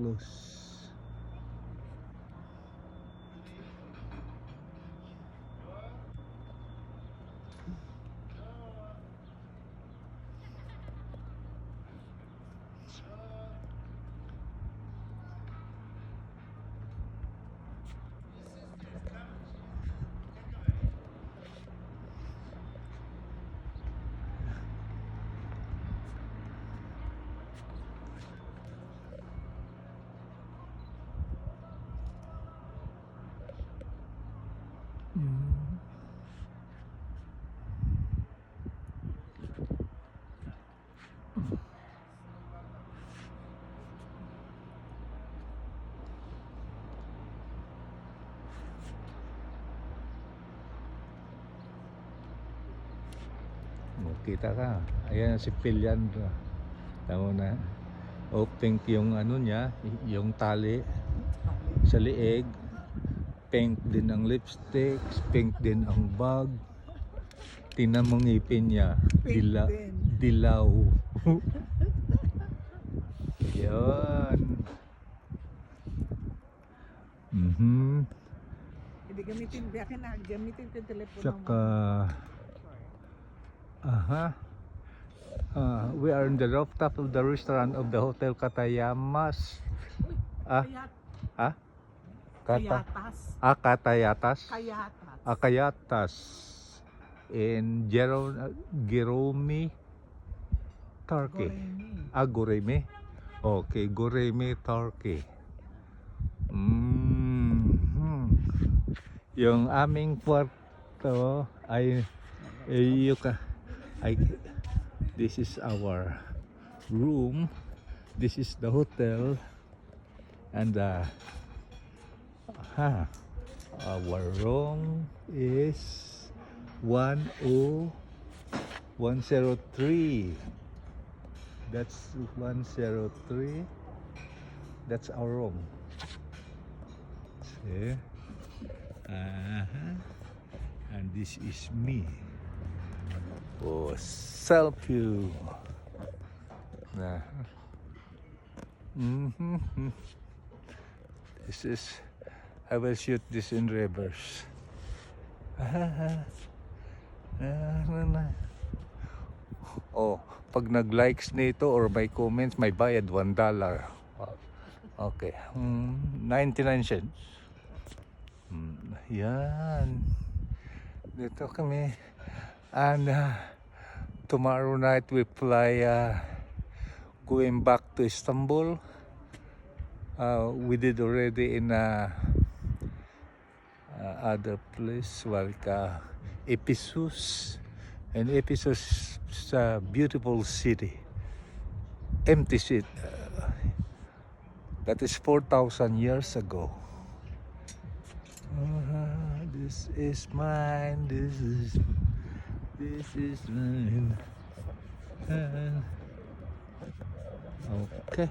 close. Kita ka, ayan si Pilyan, tama na. O pink yung ano niya, yung tali sa liig, pink din ang lipstick, pink din ang bag. Tingnan mo ngipin niya, dilaw. Yan. Hindi gamitin, biyakin na, gamitin ko yung telepono Tsaka we are in the rooftop of the restaurant of the Hotel Katayamas. Kayatas. Katayatas. Kayatas. Kayatas. In Gureme, Turkey. Gureme. Okay, Gureme, Turkey. Yung aming kwarto ay this is our room, this is the hotel, and our room is 103. That's 103. That's our room. See? And this is me. Oh, selfie. This is, I will shoot this in reverse. Oh, pag nag-likes nito or may comments, may bayad $1. Okay, 99 cents. Yan. Dito kami. And tomorrow night we fly going back to Istanbul. We did already in other place like Ephesus. And Ephesus is a beautiful city. Empty city. That is 4,000 years ago. This is mine. This is mine. Okay.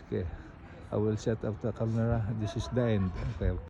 Okay. I will set up the camera. This is the end. Okay.